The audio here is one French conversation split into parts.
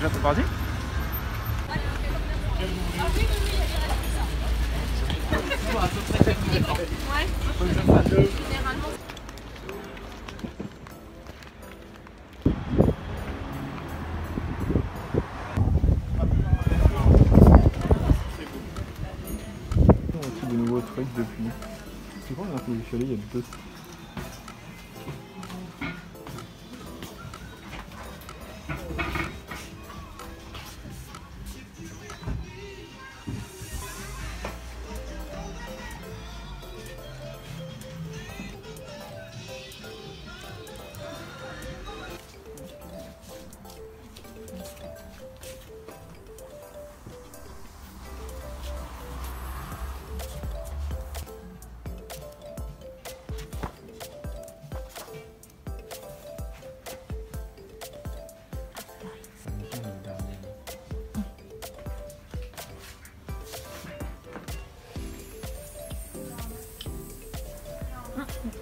déjà c'est parti. De nouveaux trucs depuis. C'est quoi la dernière fois que je suis allé, il y a 2 semaines.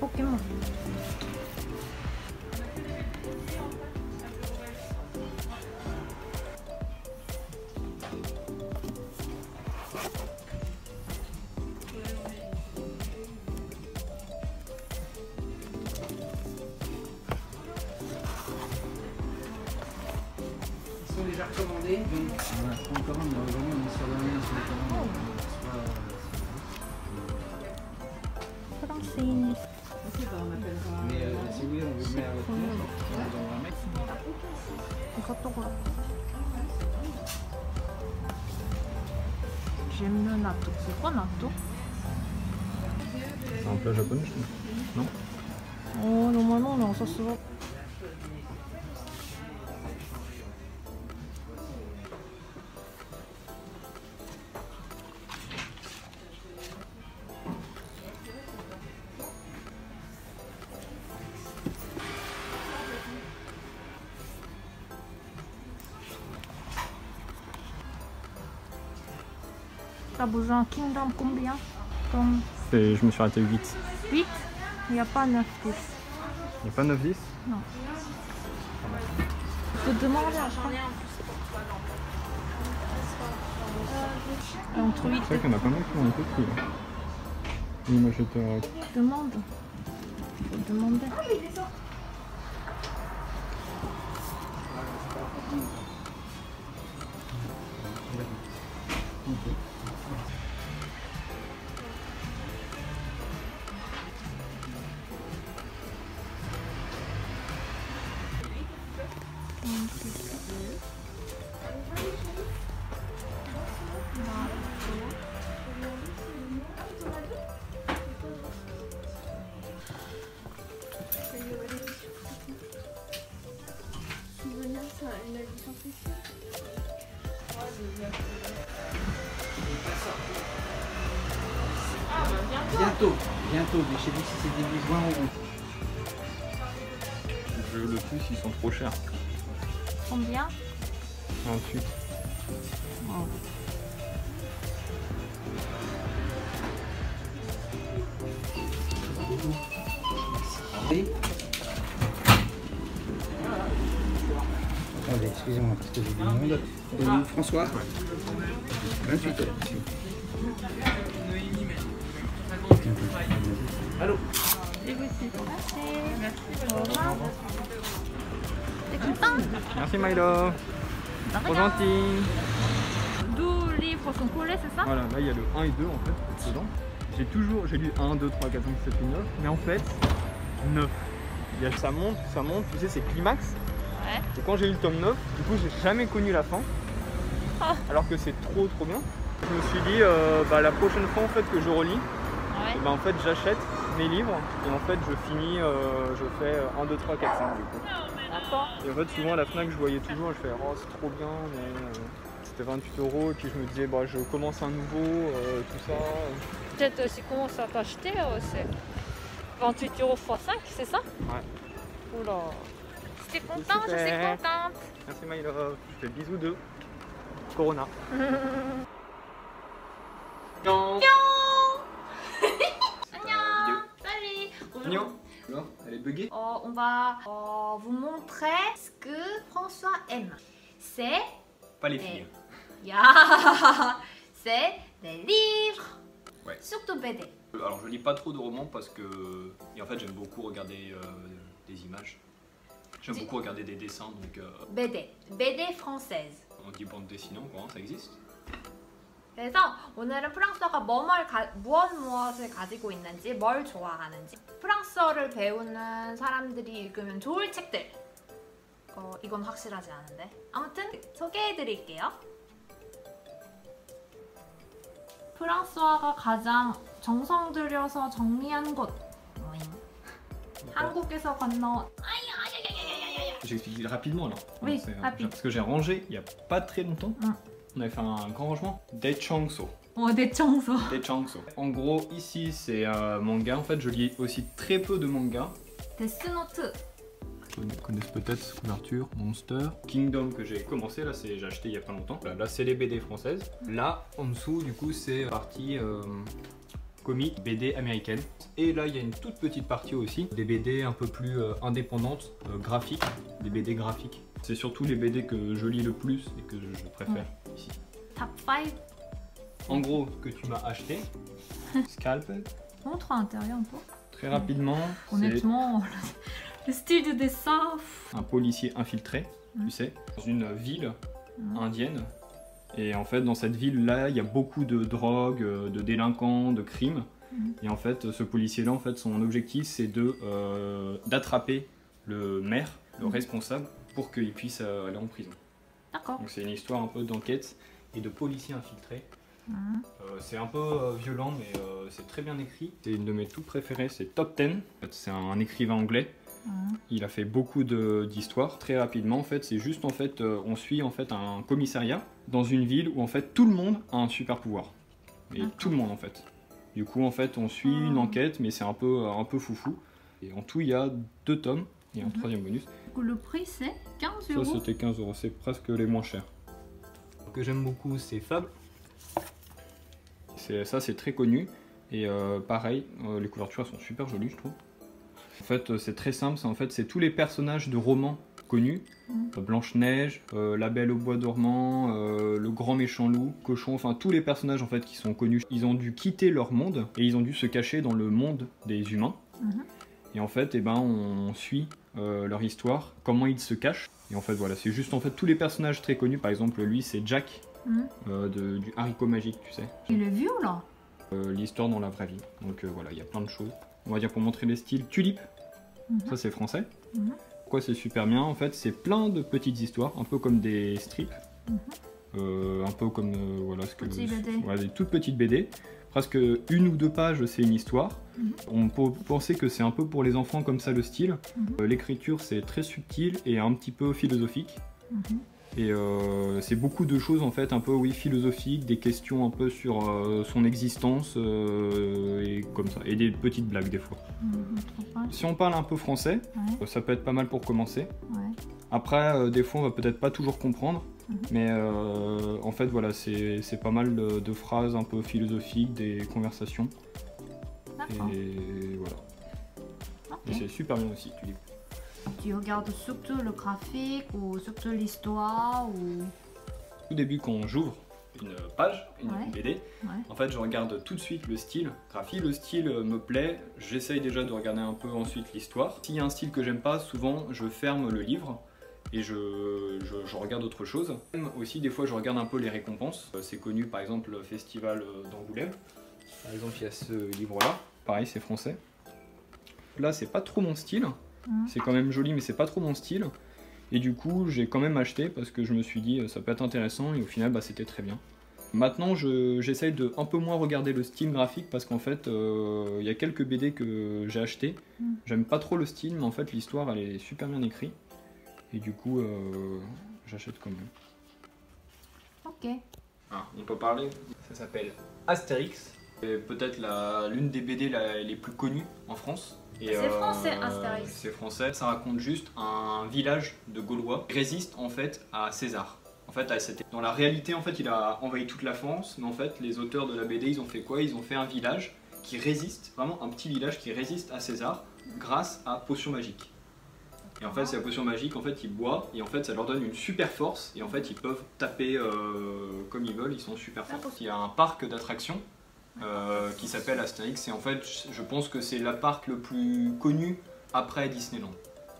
Pokémon. Ils sont déjà recommandés, donc voilà, on commande, on est sur la main sur les commandes. Français. Mais si oui, on veut le mettre à votre nom, on va dans un mec. J'aime le natto. C'est quoi natto? C'est un plat japonais, je trouve. Non? Oh, normalement on a ça souvent. T'as besoin Kingdom combien? Comme Je me suis arrêté 8. 8? Il n'y a pas 9, 10. Il n'y a pas 9-10? Non. Il faut demander à chaque. Entre 8 C'est vrai qu'il y en a pas mal qui ont été pris. Là. Oui, moi j'étais à... demande. Il faut demander. Bientôt, mais je sais pas si c'est début juin ou... Le plus, ils sont trop chers. Combien? 28. Oh. Attendez, excusez-moi, parce que j'ai du monde. François 28. Allô. Et voici. Merci. Au revoir. T'es content? Merci Milo. Trop gentil. 12 livres sont collés, c'est ça? Voilà, là il y a le 1 et 2 en fait, dedans. J'ai lu 1, 2, 3, 4, 5, 7, 8, 9. Mais en fait, 9. Ça monte, tu sais, c'est climax. Ouais. Et quand j'ai lu le tome 9, du coup j'ai jamais connu la fin. Ah. Alors que c'est trop bien. Je me suis dit, la prochaine fois en fait que je relis, Ouais. et en fait j'achète mes livres et en fait je finis, je fais 1, 2, 3, 4, 5 du coup. D'accord. Et en fait souvent à la FNAC je voyais toujours, je fais oh c'est trop bien, mais c'était 28 € et puis je me disais bah je commence un nouveau, tout ça. Peut-être si commence à t'acheter, c'est 28 € x 5, c'est ça? Ouais. Oula. Si t'es content, je suis contente. Merci my love, je fais bisous de Corona. Non. Salut. Alors, elle est buggée. On va vous montrer ce que François aime. c'est... Pas les filles. C'est des livres. Ouais. Surtout BD. Alors je lis pas trop de romans parce que et en fait j'aime beaucoup regarder des images. J'aime beaucoup regarder des dessins donc BD française. on dit bande dessinée quoi, ça existe. 그래서 오늘은 프랑스어가 무엇을 가지고 있는지, 뭘 좋아하는지, 프랑스어를 배우는 사람들이 읽으면 좋을 책들. 이건 확실하지 않은데. 아무튼 소개해드릴게요. 프랑스어가 가장 정성 들여서 정리한 곳. 한국에서 건너온. J'explique rapidement alors. Oui, rapide. Parce que j'ai rangé il y a pas très longtemps. On avait fait un grand rangement. Daechangso. 대청소. Daechangso. En gros, ici c'est un manga. En fait, je lis aussi très peu de mangas. 데스노트. Vous connaissez peut-être cette couverture, Monster. Kingdom que j'ai commencé, là j'ai acheté il y a pas longtemps. Là c'est les BD françaises. Là en dessous du coup c'est partie comique, BD américaine. Et là il y a une toute petite partie aussi, des BD un peu plus indépendantes, graphiques, des BD graphiques. C'est surtout les BD que je lis le plus et que je préfère ici. Top 5. En gros, ce que tu m'as acheté, Scalpel. Montre à l'intérieur un peu. Très rapidement, Honnêtement, le style de dessin. un policier infiltré, tu sais, dans une ville indienne. Et en fait, dans cette ville-là, il y a beaucoup de drogue, de délinquants, de crimes. Et en fait, ce policier-là, en fait, son objectif, c'est d'attraper le maire, le responsable, pour qu'il puisse aller en prison. D'accord. Donc c'est une histoire un peu d'enquête et de policier infiltré. C'est un peu violent, mais c'est très bien écrit. C'est une de mes tout préférées, c'est Top 10. En fait, c'est un écrivain anglais. Il a fait beaucoup d'histoires. Très rapidement, en fait, c'est juste en fait, on suit en fait un commissariat dans une ville où en fait tout le monde a un super pouvoir. Et tout le monde en fait. Du coup, en fait, on suit une enquête, mais c'est un peu foufou. Et en tout, il y a 2 tomes et un troisième bonus. Le prix c'est 15 €. Ça, c'était 15 €. C'est presque les moins chers. Ce que j'aime beaucoup, c'est Fable. Ça, c'est très connu. Et pareil, les couvertures elles sont super jolies, je trouve. En fait, c'est très simple. C'est tous les personnages de romans connus. Blanche-Neige, La Belle au Bois dormant, Le Grand Méchant Loup, Cochon, enfin tous les personnages en fait qui sont connus. Ils ont dû quitter leur monde et ils ont dû se cacher dans le monde des humains. Et en fait, on suit leur histoire, comment ils se cachent. Et en fait, voilà, c'est juste en fait tous les personnages très connus. Par exemple, lui, c'est Jack du haricot magique, tu sais. Il est vieux là. L'histoire dans la vraie vie. Donc voilà, il y a plein de choses. On va dire pour montrer les styles, Tulipe. Ça, c'est français. Pourquoi c'est super bien? En fait, c'est plein de petites histoires, un peu comme des strips. Un peu comme voilà ce que voilà, des toutes petites BD. Presque 1 ou 2 pages, c'est une histoire. On peut penser que c'est un peu pour les enfants comme ça le style. L'écriture c'est très subtil et un petit peu philosophique. Et c'est beaucoup de choses en fait un peu philosophiques, des questions un peu sur son existence et comme ça, et des petites blagues des fois. Si on parle un peu français, ça peut être pas mal pour commencer. Après, des fois on va peut-être pas toujours comprendre. Mais en fait voilà, c'est pas mal de phrases un peu philosophiques, des conversations. Et voilà. Et c'est super bien aussi, tu lis. Tu regardes surtout le graphique ou surtout l'histoire ou... Au début quand j'ouvre une page, une BD, en fait je regarde tout de suite le style graphique. Le style me plaît, j'essaye déjà de regarder un peu ensuite l'histoire. S'il y a un style que j'aime pas, souvent je ferme le livre. Et je regarde autre chose. Aussi, des fois, je regarde un peu les récompenses. C'est connu, par exemple, le festival d'Angoulême. Par exemple, il y a ce livre-là. Pareil, c'est français. Là, c'est pas trop mon style. C'est quand même joli, mais c'est pas trop mon style. Et du coup, j'ai quand même acheté parce que je me suis dit, ça peut être intéressant. Et au final, c'était très bien. Maintenant, j'essaye de un peu moins regarder le style graphique parce qu'en fait, il y a quelques BD que j'ai acheté. J'aime pas trop le style, mais en fait, l'histoire, elle est super bien écrite. Et du coup, j'achète quand même. Ok. On peut parler. Ça s'appelle Astérix. C'est peut-être l'une des BD les plus connues en France. C'est français, Astérix. C'est français. Ça raconte juste un village de Gaulois qui résiste en fait à César. En fait, dans la réalité, en fait, il a envahi toute la France. Mais en fait, les auteurs de la BD, ils ont fait quoi? Ils ont fait un village qui résiste, vraiment un petit village qui résiste à César grâce à potions magiques. Et en fait, c'est la potion magique, en fait, ils boivent et en fait, ça leur donne une super force. Et en fait, ils peuvent taper comme ils veulent, ils sont super forts. Il y a un parc d'attractions qui s'appelle Astérix et en fait, je pense que c'est le parc le plus connu après Disneyland.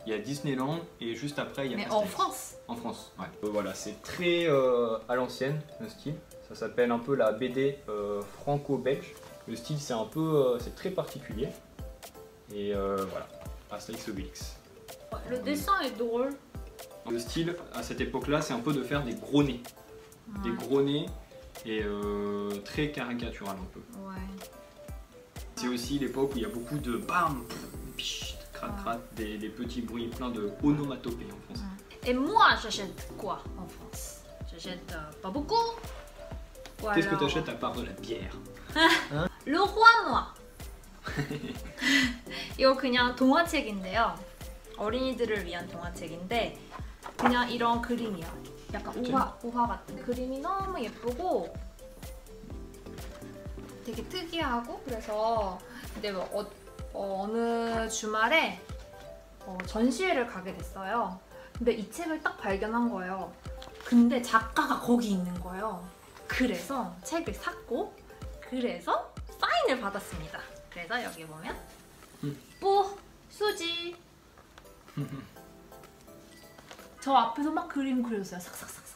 Il y a Disneyland et juste après, il y a Astérix. Mais en France? En France, ouais. Voilà, c'est très à l'ancienne, le style. Ça s'appelle un peu la BD franco-belge. Le style, c'est un peu, c'est très particulier. Et voilà, Astérix Obélix. Le dessin est drôle. Le style, à cette époque-là, c'est un peu de faire des gros nez. Des gros nez et très caricatural un peu. Ouais. C'est aussi l'époque où il y a beaucoup de bam, pichit, crac, crac, des petits bruits plein de onomatopées en France. Et moi, j'achète quoi en France? J'achète pas beaucoup. Qu'est-ce que tu achètes à part de la bière? Le roi moi. 이거 그냥 동화책인데요. 어린이들을 위한 동화책인데 그냥 이런 그림이야. 약간 우화 같은 그림이 너무 예쁘고 되게 특이하고 그래서 근데 어느 주말에 전시회를 가게 됐어요. 근데 이 책을 딱 발견한 거예요. 근데 작가가 거기 있는 거예요. 그래서 책을 샀고 그래서 사인을 받았습니다. 그래서 여기 보면 뽀, 수지 저 앞에서 막 그림 그렸어요. 삭삭삭삭.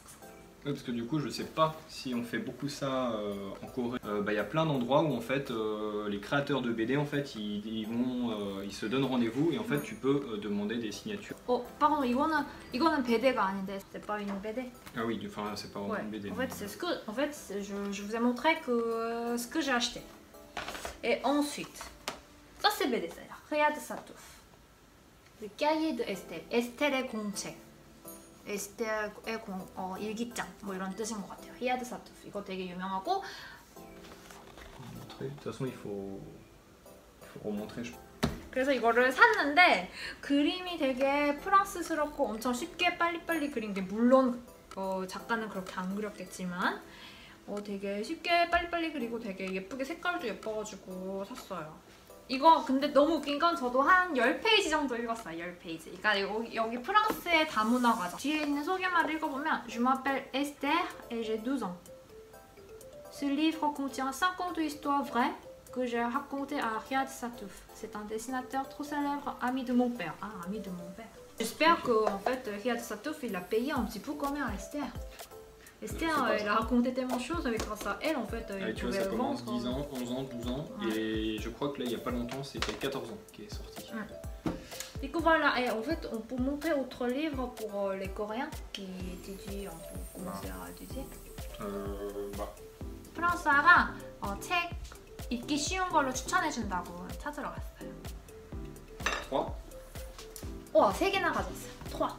Oui, parce que du coup, je sais pas si on fait beaucoup ça en Corée. Y a plein d'endroits où en fait les créateurs de BD en fait ils se donnent rendez-vous et en fait tu peux demander des signatures. pardon, 이거는 BD가 아닌데 c'est pas une BD. Ah oui, enfin c'est pas vraiment une BD. En fait, je vous ai montré que ce que j'ai acheté. Et ensuite, ça c'est BD, c'est Riyad Sattouf. Le cahier de Estelle, 에스텔의 공책. 에스텔의 일기장 뭐 이런 뜻인 것 같아요. 히야드 사투프 이거 되게 유명하고. De toute façon, il faut remontrer. 그래서 이거를 샀는데 그림이 되게 프랑스스럽고 엄청 쉽게 빨리빨리 그린 게 물론 작가는 그렇게 안 그렸겠지만 되게 쉽게 빨리빨리 그리고 되게 예쁘게 색깔도 예뻐가지고 샀어요. 이거 근데 너무 웃긴 건 저도 한 10페이지 정도 읽었어요. 10페이지. 그러니까 여기 프랑스의 다문화 과정. 뒤에 있는 소개말을 읽어보면 Je m'appelle Esther et j'ai 12 ans. Ce livre contient 52 histoires vraies que j'ai racontées à Riyad Sattouf. C'est un dessinateur trop célèbre, ami de mon père. Ah, ami de mon père. J'espère que en fait Riyad Sattouf il a payé un petit peu quand même à Esther. Esther, elle a raconté tellement de choses avec grâce à elle en fait. Tu vois, ça commence 10 ans, 11 ans, 12 ans et je crois que là il n'y a pas longtemps c'était 14 ans qui est sorti. Et que voilà, et en fait on peut montrer autre livre pour les Coréens qui étudient, on peut commencer à étudier. 프랑스어가 책 읽기 쉬운 걸로 추천해준다고 찾으러 갔어요. 3. 우와, 3개나 가져왔어요. 3.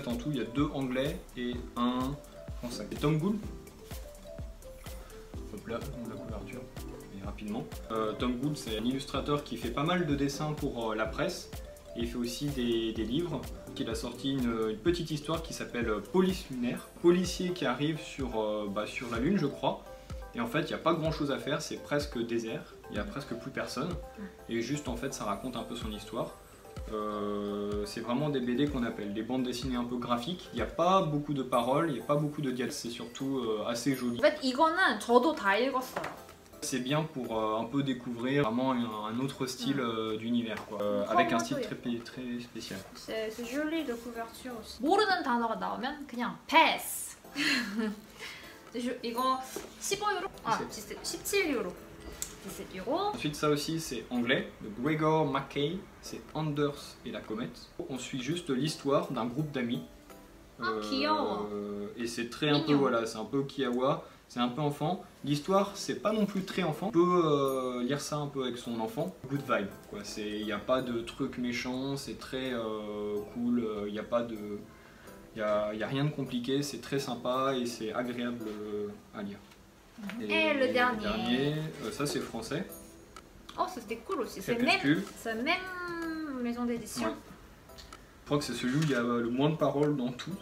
En tout, il y a 2 anglais et 1 français. Et Tom Gould, hop là, la couverture, et rapidement. Tom Gould, c'est un illustrateur qui fait pas mal de dessins pour la presse. Et il fait aussi des livres. Il a sorti une petite histoire qui s'appelle Police lunaire. Policier qui arrive sur la Lune, je crois. Et en fait, il n'y a pas grand chose à faire, c'est presque désert. Il n'y a presque plus personne. Et juste, en fait, ça raconte un peu son histoire. C'est vraiment des BD qu'on appelle des bandes dessinées un peu graphiques. Il n'y a pas beaucoup de paroles, il n'y a pas beaucoup de dialogues. C'est surtout assez joli. En fait, 이거는 저도 다 읽었어요. C'est bien pour un peu découvrir vraiment un autre style d'univers, quoi. Avec un style très spécial. C'est joli de couverture aussi. 모르는 단어가 나오면 그냥 pass. 이거 15유로? 아, 17유로. 17유로. Ensuite, ça aussi, c'est anglais, de Gregor Mackay, c'est Anders et la comète. On suit juste l'histoire d'un groupe d'amis. Et c'est très un peu, voilà, c'est un peu Kiawa, c'est un peu enfant. L'histoire, c'est pas non plus très enfant. On peut lire ça un peu avec son enfant. Good vibe, quoi. Il n'y a pas de trucs méchants, c'est très cool, il n'y a pas de... Il n'y a rien de compliqué, c'est très sympa et c'est agréable à lire. Et le dernier, ça c'est français. Oh, ça c'était cool aussi, c'est la même maison d'édition. Ouais. Je crois que c'est celui où il y a le moins de paroles dans tous.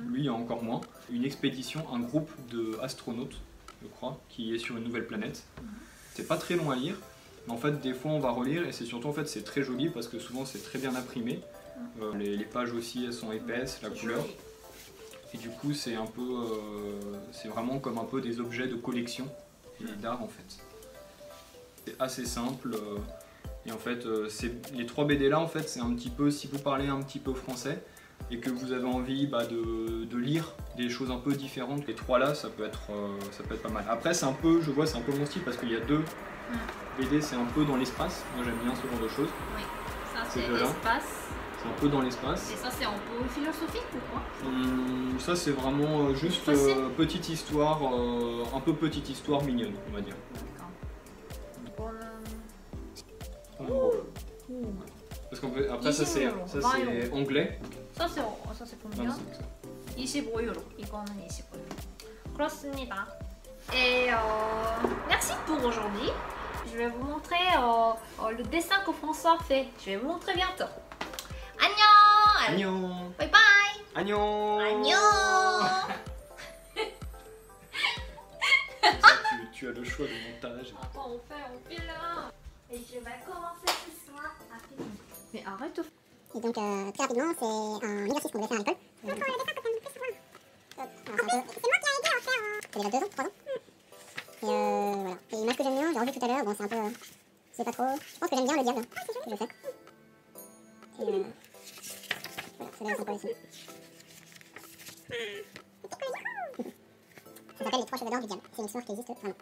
Lui, il y a encore moins. Une expédition, un groupe d'astronautes, je crois, qui est sur une nouvelle planète. C'est pas très long à lire, mais en fait, des fois, on va relire et c'est surtout, en fait, c'est très joli parce que souvent, c'est très bien imprimé. Les pages aussi, elles sont épaisses, la couleur. Et du coup, c'est un peu, c'est vraiment comme un peu des objets de collection et d'art en fait. C'est assez simple. Et en fait, les 3 BD là, en fait, c'est un petit peu, si vous parlez un petit peu français et que vous avez envie de lire des choses un peu différentes, les 3 là, ça peut être pas mal. Après, c'est un peu, je vois, c'est un peu mon style parce qu'il y a 2 BD, c'est un peu dans l'espace. Moi, j'aime bien ce genre de choses. Oui, ça c'est l'espace. C'est un peu dans l'espace. Et ça, c'est un peu philosophique ou quoi? Ça, c'est vraiment juste petite histoire, un peu petite histoire mignonne, on va dire. Parce qu'après ça c'est anglais. Ça c'est combien? 25€. 이거는 25€. 그렇습니다. Et merci pour aujourd'hui. Je vais vous montrer le dessin que François fait. Je vais vous montrer bientôt. 안녕. 안녕. Bye bye. 안녕. 안녕. Tu as le choix de montage. Attends, on fait là. Et je vais commencer ce soir à filmer. Mais arrête de... Et donc très rapidement, c'est un exercice qu'on devait faire à l'école. C'est moi qui ai aidé à en faire. Ça fait déjà 2 ans, 3 ans. Et voilà. Et l'image que j'aime bien, j'ai revu tout à l'heure, bon c'est un peu... c'est pas trop... Je pense que j'aime bien le diable que je fais. Et voilà, ça donne sympa aussi. Ça s'appelle les 3 cheveux d'or du diable. C'est une histoire qui existe vraiment.